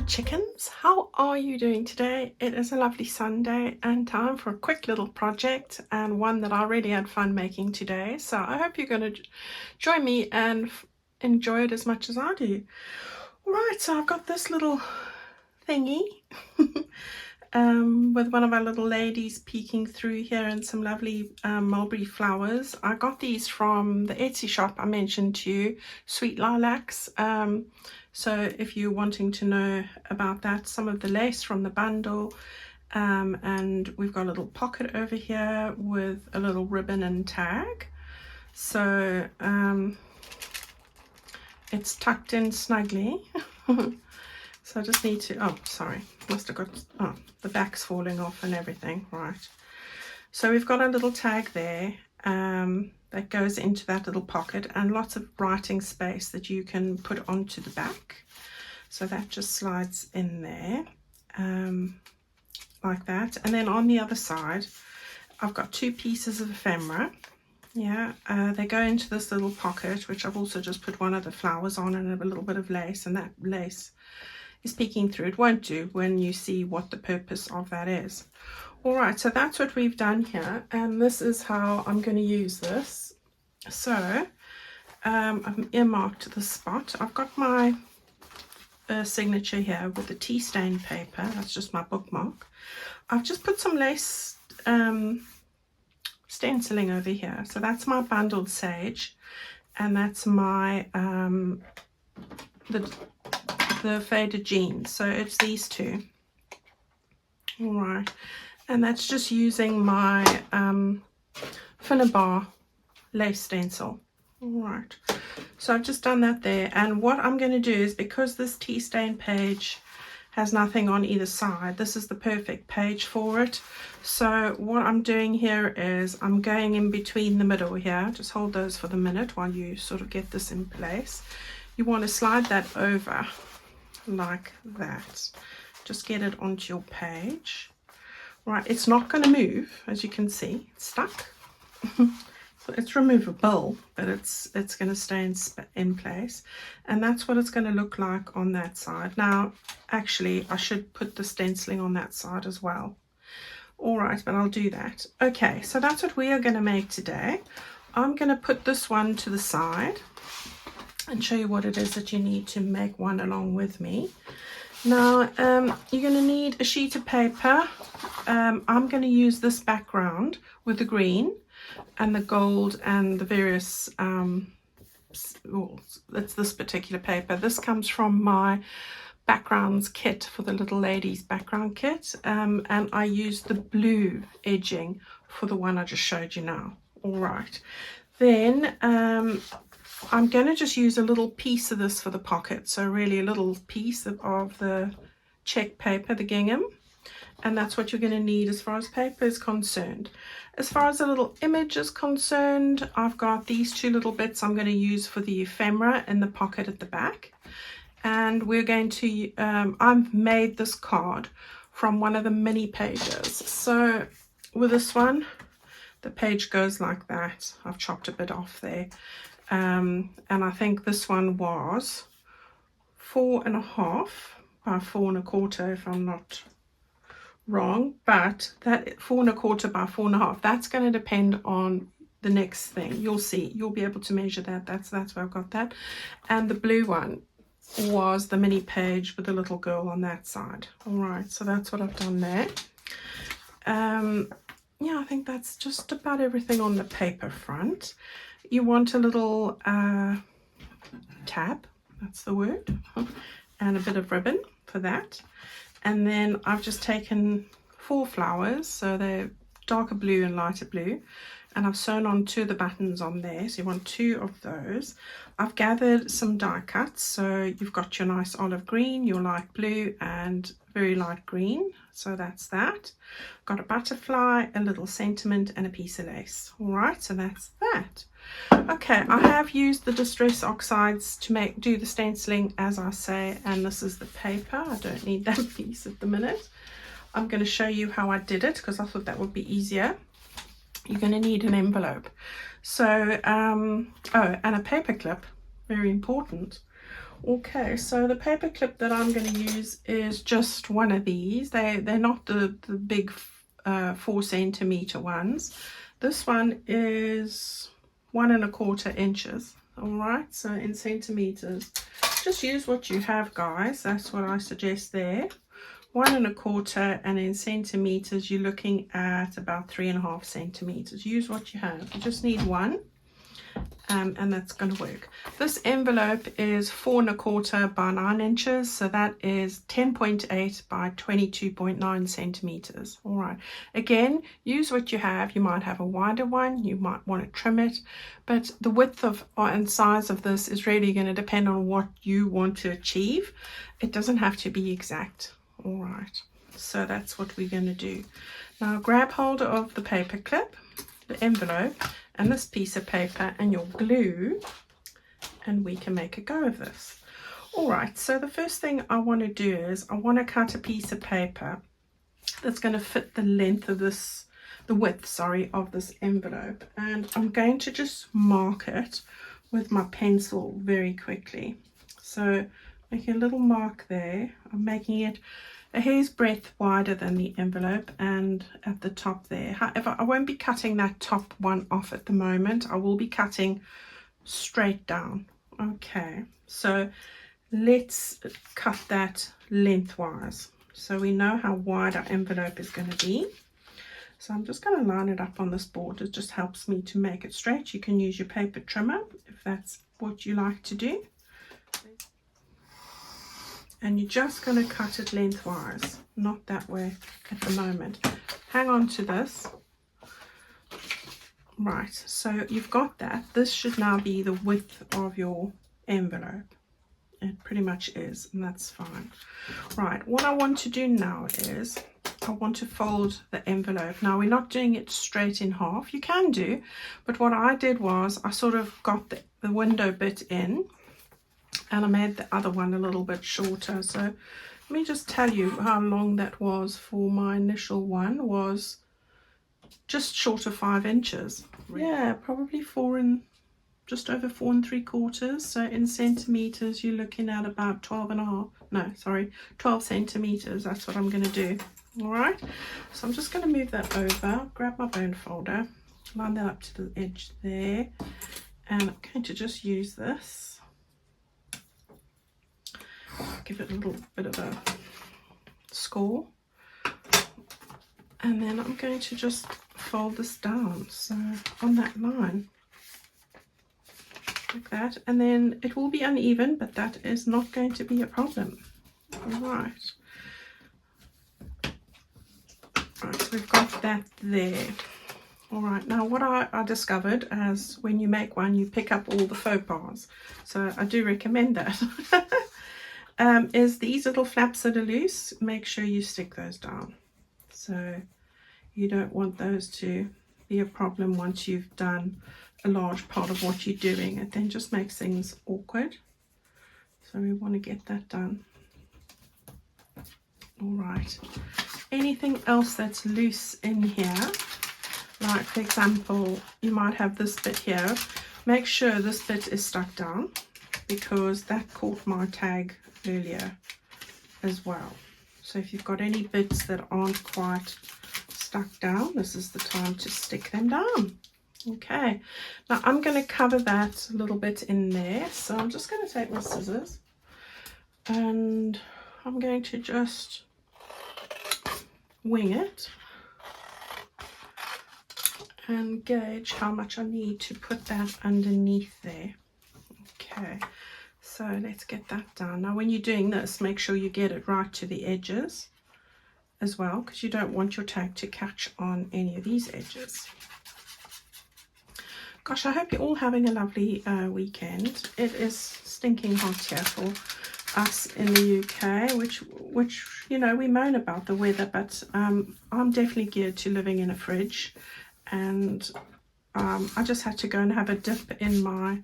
chickens, how are you doing today? It is a lovely Sunday and time for a quick little project, and one that I really had fun making today, so I hope you're going to join me and enjoy it as much as I do. Alright, so I've got this little thingy with one of our little ladies peeking through here and some lovely mulberry flowers. I got these from the Etsy shop I mentioned to you, Sweet Lilacs. So if you're wanting to know about that, some of the lace from the bundle, and we've got a little pocket over here with a little ribbon and tag. So it's tucked in snugly. So I just need to, oh sorry, must have got, oh, the back's falling off and everything, right. So we've got a little tag there that goes into that little pocket, and lots of writing space that you can put onto the back. So that just slides in there like that. And then on the other side, I've got two pieces of ephemera. Yeah, they go into this little pocket, which I've also just put one of the flowers on and a little bit of lace, and that lace is peeking through. It won't do when you see what the purpose of that is. All right, so that's what we've done here, and this is how I'm going to use this. So I've earmarked the spot. I've got my signature here with the tea stain paper. That's just my bookmark. I've just put some lace stenciling over here. So that's my bundled sage, and that's my the faded jeans. So it's these two. All right, and that's just using my Finnabar lace stencil. All right, so I've just done that there, and what I'm going to do is, because this tea stain page has nothing on either side, this is the perfect page for it. So what I'm doing here is I'm going in between the middle here. Just hold those for the minute while you sort of get this in place. You want to slide that over like that. Just get it onto your page. Right, it's not going to move, as you can see. It's stuck. So it's removable, but it's going to stay in place, and that's what it's going to look like on that side. Now, actually, I should put the stenciling on that side as well. All right, but I'll do that. Okay, so that's what we are going to make today. I'm going to put this one to the side and show you what it is that you need to make one along with me. Now, you're going to need a sheet of paper. I'm going to use this background with the green and the gold and the various, it's this particular paper. This comes from my backgrounds kit for the little ladies background kit, and I used the blue edging for the one I just showed you now. All right, then I'm going to just use a little piece of this for the pocket, so really a little piece of the check paper, the gingham, and that's what you're going to need as far as paper is concerned. As far as the little image is concerned, I've got these two little bits I'm going to use for the ephemera in the pocket at the back, and we're going to I've made this card from one of the mini pages. So with this one, the page goes like that. I've chopped a bit off there. And I think this one was 4.5 by 4 1/4, if I'm not wrong, but that 4 1/4 by 4 1/2, that's going to depend on the next thing. You'll see, you'll be able to measure that. That's where I've got that. And the blue one was the mini page with the little girl on that side. All right, so that's what I've done there. Yeah, I think that's just about everything on the paper front. You want a little tab, that's the word, and a bit of ribbon for that. And then I've just taken 4 flowers, so they're darker blue and lighter blue, and I've sewn on 2 of the buttons on there, so you want 2 of those. I've gathered some die cuts, so you've got your nice olive green, your light blue, and very light green, so that's that. Got a butterfly, a little sentiment, and a piece of lace. All right, so that's that. Okay, I have used the Distress Oxides to do the stenciling, as I say, and this is the paper. I don't need that piece at the minute. I'm going to show you how I did it, because I thought that would be easier. You're going to need an envelope. So, oh, and a paper clip, very important. Okay, so the paper clip that I'm going to use is just one of these. They're not the big 4 centimeter ones. This one is 1¼ inches. All right, so in centimeters, just use what you have, guys. That's what I suggest there. 1¼ and in centimeters you're looking at about 3½ centimeters. Use what you have. You just need one. And that's going to work. This envelope is 4¼ by 9 inches, so that is 10.8 by 22.9 centimeters. All right, again, use what you have. You might have a wider one, you might want to trim it, but the width of and size of this is really going to depend on what you want to achieve. It doesn't have to be exact. All right, so that's what we're going to do. Now grab hold of the paper clip, the envelope, and this piece of paper and your glue, and we can make a go of this. All right, so the first thing I want to do is I want to cut a piece of paper that's going to fit the length of this, the width, sorry, of this envelope, and I'm going to just mark it with my pencil very quickly. So making a little mark there. I'm making it a hair's breadth wider than the envelope and at the top there. However, I won't be cutting that top one off at the moment. I will be cutting straight down. Okay, so let's cut that lengthwise so we know how wide our envelope is going to be. So I'm just going to line it up on this board. It just helps me to make it straight. You can use your paper trimmer if that's what you like to do. And you're just going to cut it lengthwise, not that way at the moment. Hang on to this. Right, so you've got that. This should now be the width of your envelope. It pretty much is, and that's fine. Right, what I want to do now is I want to fold the envelope. Now we're not doing it straight in half. You can do, but what I did was I sort of got the window bit in, and I made the other one a little bit shorter. So let me just tell you how long that was for my initial one. Was just short of 5 inches. Yeah, probably just over 4 3/4. So in centimeters you're looking at about 12 centimeters. That's what I'm going to do. All right, so I'm just going to move that over, grab my bone folder, line that up to the edge there, and I'm going to just use this. Give it a little bit of a score, and then I'm going to just fold this down, so on that line like that, and then it will be uneven, but that is not going to be a problem. All right, so we've got that there. All right, now what I discovered as when you make one, you pick up all the faux pas, so I do recommend that. Is these little flaps that are loose, make sure you stick those down. So you don't want those to be a problem once you've done a large part of what you're doing. It then just makes things awkward. So we want to get that done. All right. Anything else that's loose in here, like for example, you might have this bit here. Make sure this bit is stuck down, because that caught my tag earlier as well. So if you've got any bits that aren't quite stuck down, this is the time to stick them down. Okay, now I'm going to cover that a little bit in there, so I'm just going to take my scissors and I'm going to just wing it and gauge how much I need to put that underneath there. Okay, so let's get that done. Now when you're doing this, make sure you get it right to the edges as well, because you don't want your tag to catch on any of these edges. Gosh, I hope you're all having a lovely weekend. It is stinking hot here for us in the UK, which you know, we moan about the weather, but I'm definitely geared to living in a fridge, and I just had to go and have a dip in my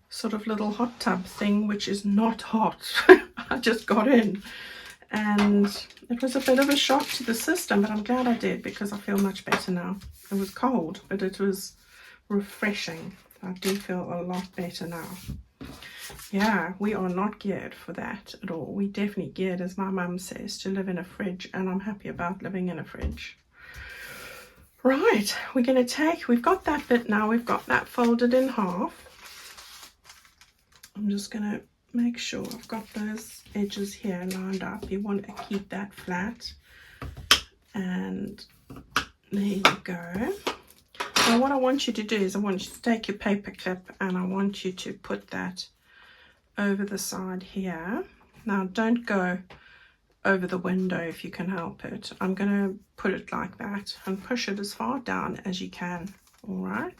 sort of little hot tub thing, which is not hot. I just got in and it was a bit of a shock to the system, but I'm glad I did, because I feel much better now. It was cold, but it was refreshing. I do feel a lot better now. Yeah, we are not geared for that at all. We definitely geared, as my mum says, to live in a fridge, and I'm happy about living in a fridge. Right, we're going to take, we've got that bit now, we've got that folded in half. I'm just going to make sure I've got those edges here lined up. You want to keep that flat. And there you go. Now what I want you to do is I want you to take your paper clip and I want you to put that over the side here. Now don't go over the window if you can help it. I'm going to put it like that and push it as far down as you can. All right,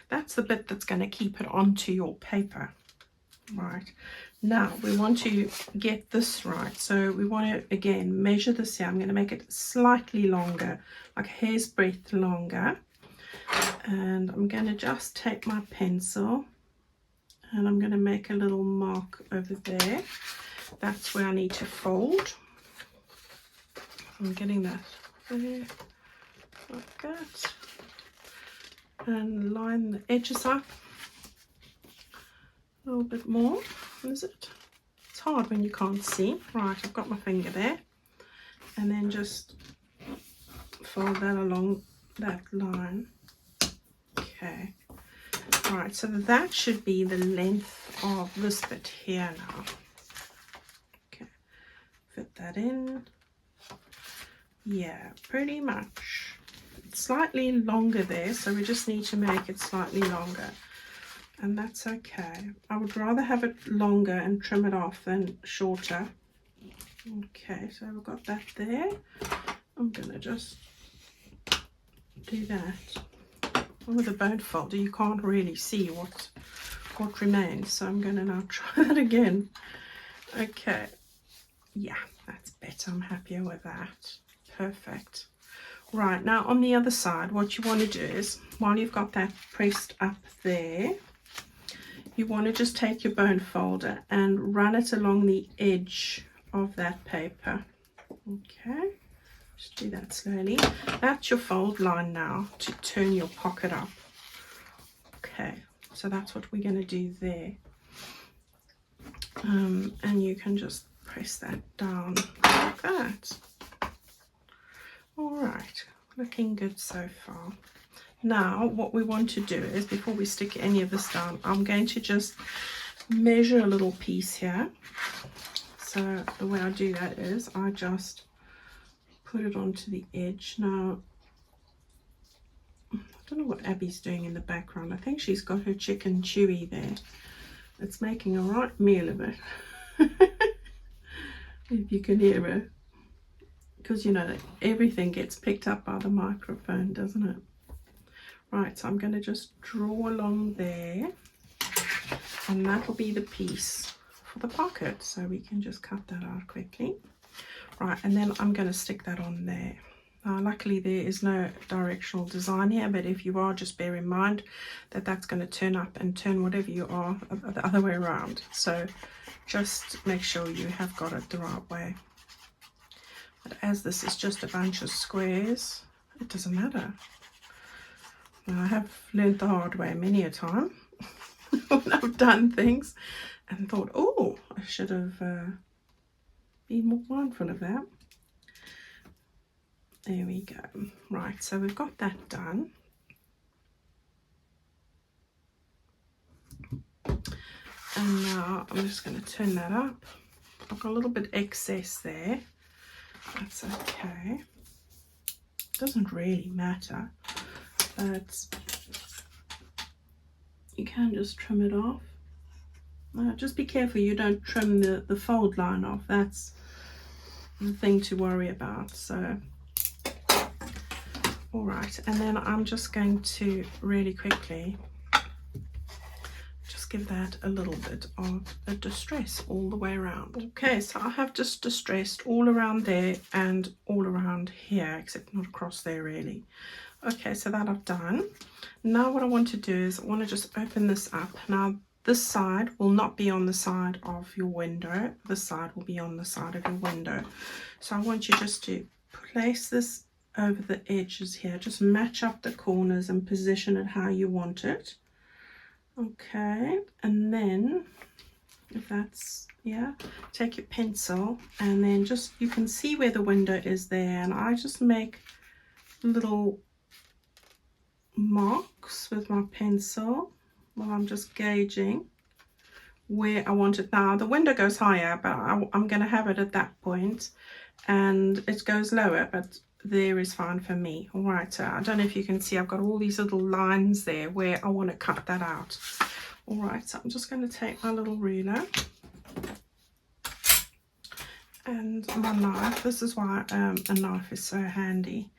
that's the bit that's going to keep it onto your paper. Right, now we want to get this right, so we want to again measure this here. I'm going to make it slightly longer, like a hair's breadth longer, and I'm going to just take my pencil and I'm going to make a little mark over there. That's where I need to fold. I'm getting that there, like that, and line the edges up a little bit more. Is it? It's hard when you can't see. Right, I've got my finger there, and then just fold that along that line. Okay, right, so that should be the length of this bit here now. Okay, fit that in. Yeah, pretty much. It's slightly longer there, so we just need to make it slightly longer, and that's okay. I would rather have it longer and trim it off than shorter. Okay, so we've got that there. I'm gonna just do that. With a bone folder you can't really see what remains, so I'm gonna now try that again. Okay, yeah, that's better. I'm happier with that. Perfect. Right, now on the other side, what you want to do is, while you've got that pressed up there, you want to just take your bone folder and run it along the edge of that paper. Okay, just do that slowly. That's your fold line now to turn your pocket up. Okay, so that's what we're going to do there. And you can just press that down like that. All right, looking good so far. Now what we want to do is, before we stick any of this down, I'm going to just measure a little piece here. So the way I do that is I just put it onto the edge. Now I don't know what Abby's doing in the background. I think she's got her chicken chewy there. It's making a right meal of it. If you can hear her. Because you know everything gets picked up by the microphone, doesn't it? Right, so I'm going to just draw along there, and that'll be the piece for the pocket. So we can just cut that out quickly. Right, and then I'm going to stick that on there. Now luckily there is no directional design here, but if you are, just bear in mind that that's going to turn up and turn whatever you are the other way around. So just make sure you have got it the right way. But as this is just a bunch of squares, it doesn't matter. Now, I have learned the hard way many a time when I've done things and thought, oh, I should have been more mindful of that. There we go. Right, so we've got that done. And now I'm just going to turn that up. I've got a little bit excess there. That's okay. Doesn't really matter, but you can just trim it off. Just be careful you don't trim the fold line off. That's the thing to worry about. So all right, and then I'm just going to really quickly just give that a little bit of a distress all the way around. Okay, so I have just distressed all around there and all around here, except not across there really. Okay, so that I've done. Now what I want to do is I want to just open this up. Now this side will not be on the side of your window. This side will be on the side of your window. So I want you just to place this over the edges here. Just match up the corners and position it how you want it. Okay, and then if that's, yeah. Take your pencil and then just, you can see where the window is there, and I just make little marks with my pencil while I'm just gauging where I want it. Now the window goes higher, but I'm going to have it at that point, and it goes lower, but there is fine for me. All right, so I don't know if you can see, I've got all these little lines there where I want to cut that out. All right, so I'm just going to take my little ruler and my knife. This is why a knife is so handy.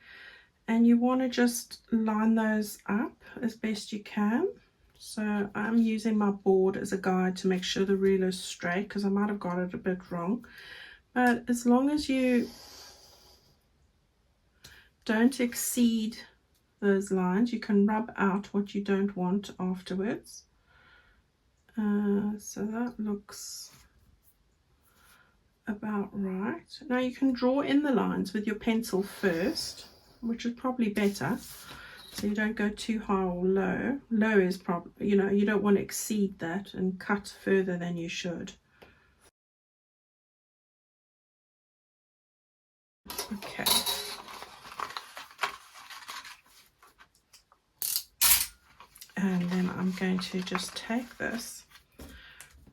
And you want to just line those up as best you can. So I'm using my board as a guide to make sure the ruler is straight, because I might have got it a bit wrong. But as long as you don't exceed those lines, you can rub out what you don't want afterwards. So that looks about right. Now you can draw in the lines with your pencil first, which is probably better, so you don't go too high or low. Low is probably, you know, you don't want to exceed that and cut further than you should. Okay. And then I'm going to just take this,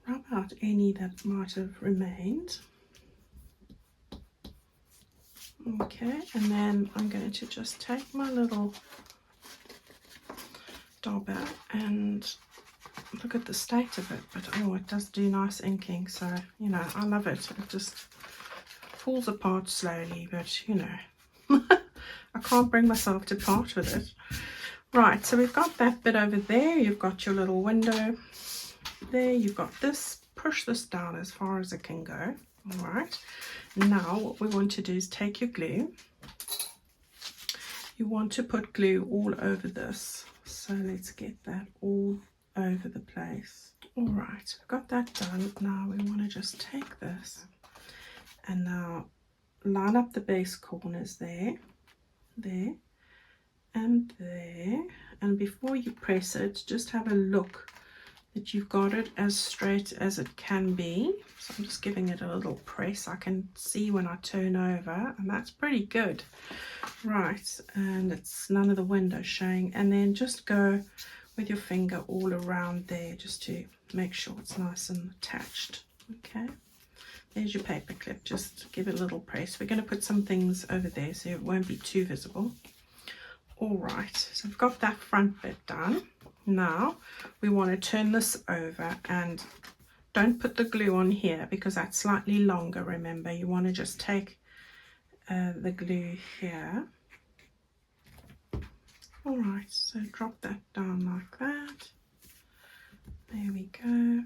rub out any that might have remained. Okay, and then I'm going to just take my little dauber and look at the state of it. But oh, it does do nice inking, so you know, I love it. It just falls apart slowly, but you know, I can't bring myself to part with it. Right, so we've got that bit over there. You've got your little window there. You've got this. Push this down as far as it can go. All right, now what we want to do is take your glue. You want to put glue all over this, so let's get that all over the place. All right, we've got that done. Now we want to just take this and now line up the base corners there, there and there, and before you press it, just have a look that you've got it as straight as it can be. So I'm just giving it a little press. I can see when I turn over, and that's pretty good. Right, and it's none of the window showing. And then just go with your finger all around there just to make sure it's nice and attached. Okay, there's your paper clip. Just give it a little press. We're going to put some things over there so it won't be too visible. All right, so we've got that front bit done. Now we want to turn this over, and don't put the glue on here because that's slightly longer. Remember, you want to just take the glue here. All right, so drop that down like that. There we go.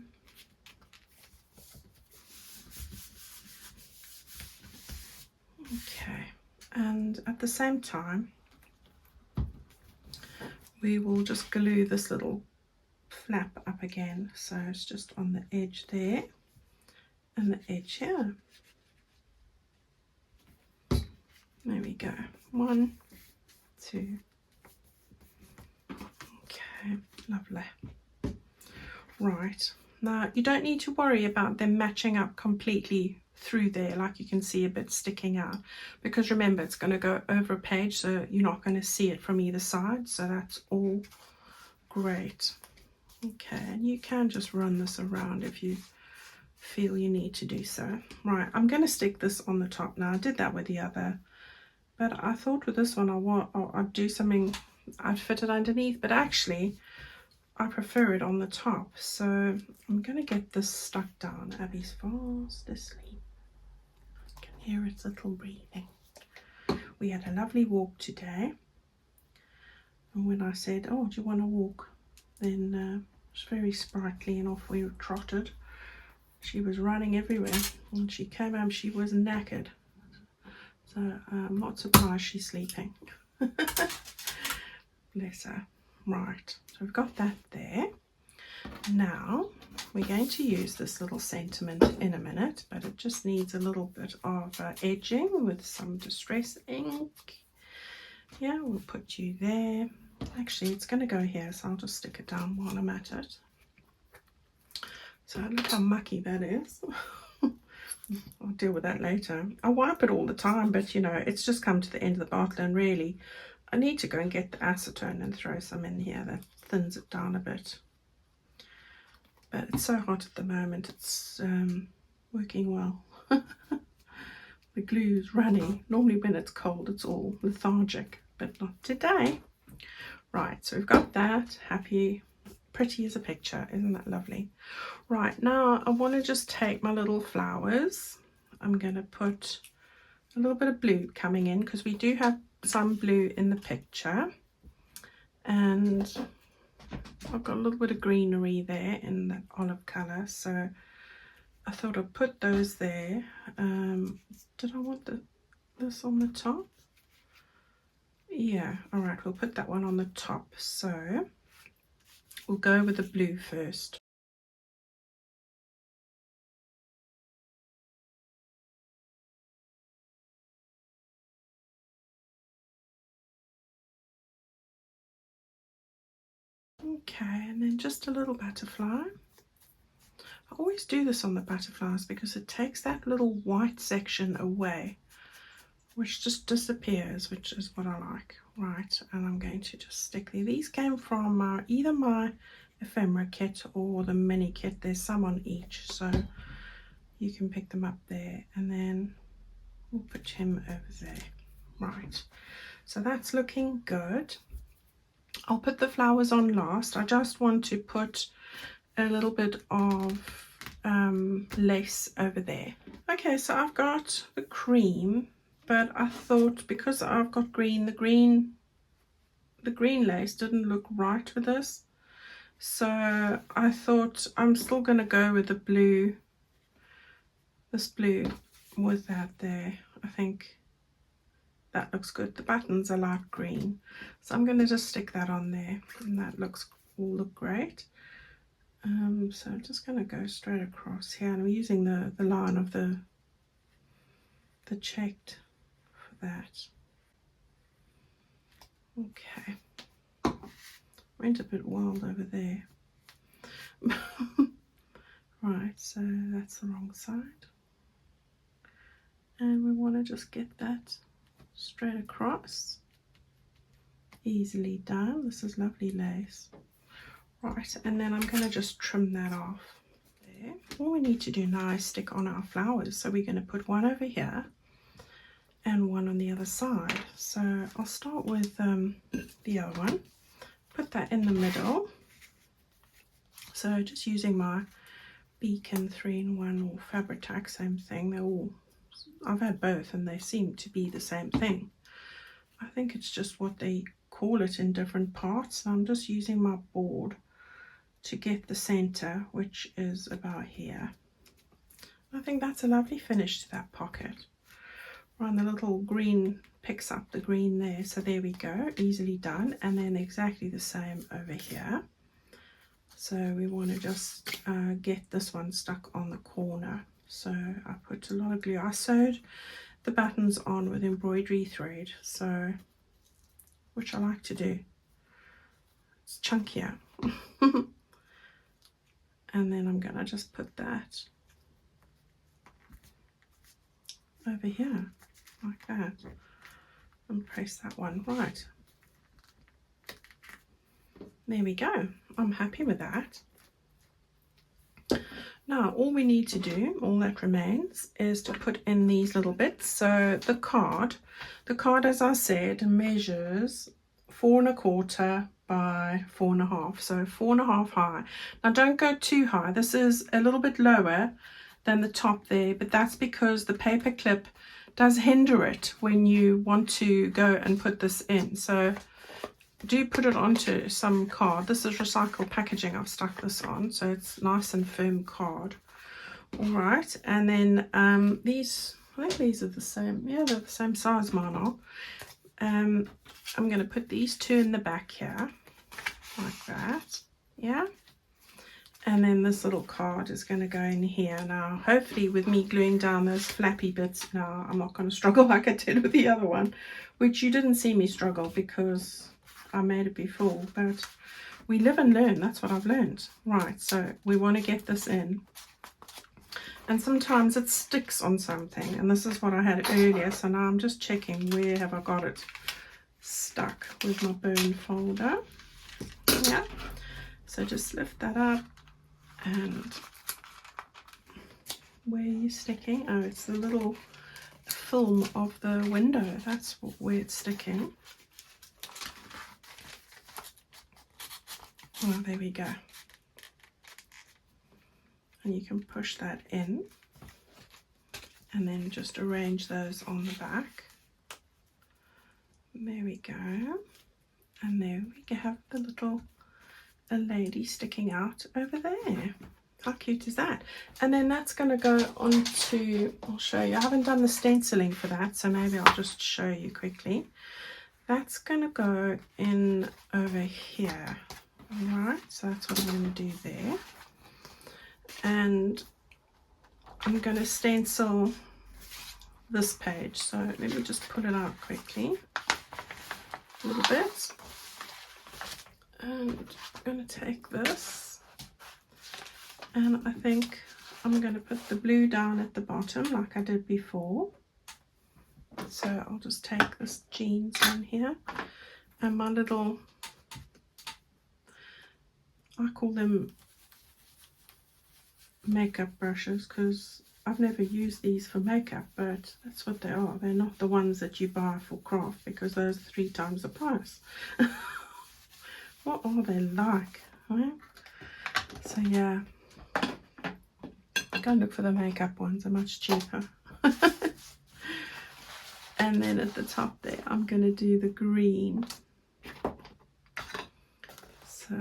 Okay, and at the same time we will just glue this little flap up again, so it's just on the edge there and the edge here. There we go. 1, 2. Okay, lovely. Right, now you don't need to worry about them matching up completely through there, like you can see a bit sticking out, because remember it's going to go over a page, so you're not going to see it from either side, so that's all great. Okay, and you can just run this around if you feel you need to do so. Right, I'm going to stick this on the top now. I did that with the other, but I thought with this one I'd do something, I'd fit it underneath, but actually I prefer it on the top, so I'm going to get this stuck down. Abby's fast asleep. I can hear its little breathing. We had a lovely walk today, and when I said, oh, do you want to walk, then it was very sprightly, and off we trotted. She was running everywhere. When she came home, she was knackered, so I'm not surprised she's sleeping. Bless her. Right, so we've got that there. Now we're going to use this little sentiment in a minute, but it just needs a little bit of edging with some distress ink. Yeah, we'll put you there. Actually, it's going to go here, so I'll just stick it down while I'm at it. So look how mucky that is. I'll deal with that later. I wipe it all the time, but you know, it's just come to the end of the bottle, and really I need to go and get the acetone and throw some in here. That thins it down a bit. But it's so hot at the moment, it's working well. The glue's running. Normally when it's cold it's all lethargic, but not today. Right, so we've got that. Happy, pretty as a picture. Isn't that lovely? Right, now I want to just take my little flowers. I'm going to put a little bit of blue coming in because we do have some blue in the picture. And I've got a little bit of greenery there in that olive colour. So I thought I'd put those there. Did I want this on the top? Yeah, all right, we'll put that one on the top. So we'll go with the blue first. Okay, and then just a little butterfly. I always do this on the butterflies because it takes that little white section away, which just disappears, which is what I like. Right, and I'm going to just stick there. These came from either my ephemera kit or the mini kit. There's some on each, so you can pick them up there, and then we'll put him over there. Right, so that's looking good. I'll put the flowers on last. I just want to put a little bit of lace over there. Okay, so I've got the cream, but I thought because I've got green, the green lace didn't look right with this, so I thought I'm still going to go with the blue, this blue with that there. I think that looks good. The buttons are light green, so I'm going to just stick that on there, and that will look great. So I'm just going to go straight across here, and I'm using the line of the checked for that. Okay, went a bit wild over there. Right, so that's the wrong side, and we want to just get that straight across. Easily done. This is lovely lace. Right, and then I'm going to just trim that off there. All we need to do now is stick on our flowers. So we're going to put one over here and one on the other side. So I'll start with the other one. Put that in the middle. So just using my Beacon 3-in-1 or Fabri-Tac, same thing. They're all, I've had both and they seem to be the same thing. I think it's just what they call it in different parts. So I'm just using my board to get the center, which is about here. I think that's a lovely finish to that pocket. Right, the little green picks up the green there, so there we go, easily done. And then exactly the same over here. So we want to just get this one stuck on the corner. So I put a lot of glue. I sewed the buttons on with embroidery thread, so which I like to do. It's chunkier. And then I'm gonna just put that over here like that and press that one. Right, there we go. I'm happy with that. Now all we need to do, all that remains, is to put in these little bits. So the card as I said measures 4 1/4 by 4 1/2, so 4 1/2 high. Now don't go too high. This is a little bit lower than the top there, but that's because the paper clip does hinder it when you want to go and put this in. So do put it onto some card. This is recycled packaging I've stuck this on, so it's nice and firm card. All right, and then these, I think these are the same. Yeah, they're the same size, mine are. I'm going to put these two in the back here like that. Yeah, and then this little card is going to go in here. Now hopefully with me gluing down those flappy bits now, I'm not going to struggle like I did with the other one, which you didn't see me struggle because I made it before. But we live and learn. That's what I've learned. Right, so we want to get this in. And sometimes it sticks on something. And this is what I had earlier. So now I'm just checking where have I got it stuck with my burn folder. Yeah. So just lift that up. And where are you sticking? Oh, it's the little film of the window. That's where it's sticking. Oh, there we go. And you can push that in and then just arrange those on the back. There we go. And there we have a lady sticking out over there. How cute is that? And then that's going to go onto, I'll show you. I haven't done the stenciling for that, so maybe I'll just show you quickly. That's going to go in over here. All right, so that's what I'm going to do there. And I'm going to stencil this page. So let me just pull it out quickly a little bit. And I'm going to take this, and I think I'm going to put the blue down at the bottom like I did before. So I'll just take this jeans on here and my little, I call them makeup brushes because I've never used these for makeup, but that's what they are. They're not the ones that you buy for craft because those are 3 times the price. What are they like? Right? So yeah, go and look for the makeup ones, they're much cheaper. And then at the top there I'm going to do the green. So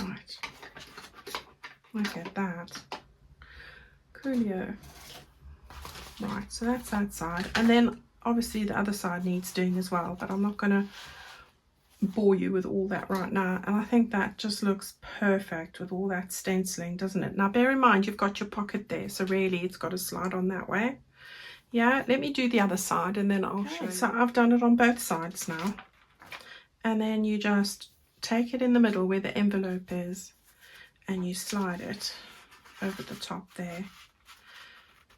right, look at that. Coolio. Right, so that's that side, and then obviously the other side needs doing as well, but I'm not going to bore you with all that right now. And I think that just looks perfect with all that stenciling, doesn't it? Now bear in mind you've got your pocket there, so really it's got to slide on that way. Yeah, let me do the other side and then I'll show you. So I've done it on both sides now, and then you just take it in the middle where the envelope is and you slide it over the top there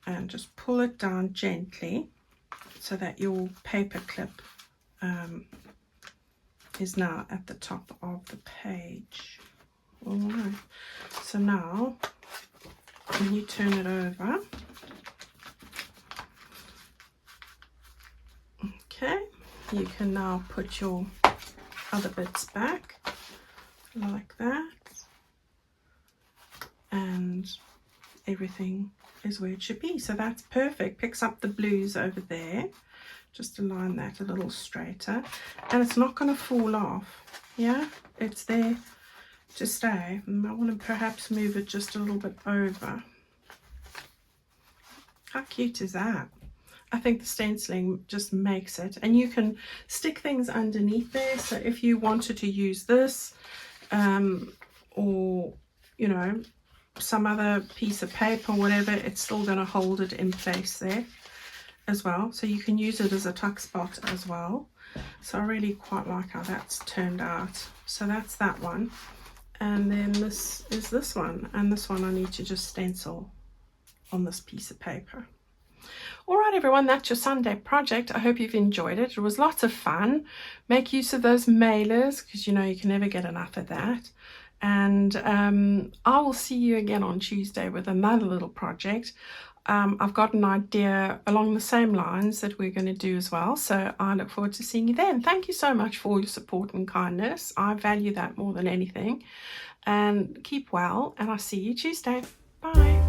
and just pull it down gently so that your paper clip is now at the top of the page. All right, so now when you turn it over, okay, you can now put your other bits back like that, and everything is where it should be. So that's perfect. Picks up the blues over there. Just align that a little straighter, and it's not going to fall off. Yeah, it's there to stay. And I want to perhaps move it just a little bit over. How cute is that? I think the stenciling just makes it, and you can stick things underneath there. So if you wanted to use this or you know some other piece of paper or whatever, it's still going to hold it in place there as well. So you can use it as a tuck spot as well. So I really quite like how that's turned out. So that's that one, and then this is this one, and this one I need to just stencil on this piece of paper. All right, everyone, that's your Sunday project. I hope you've enjoyed it. It was lots of fun. Make use of those mailers because you know you can never get enough of that. And I will see you again on Tuesday with another little project. I've got an idea along the same lines that we're going to do as well. So I look forward to seeing you then. Thank you so much for all your support and kindness. I value that more than anything. And keep well, and I'll see you Tuesday. Bye.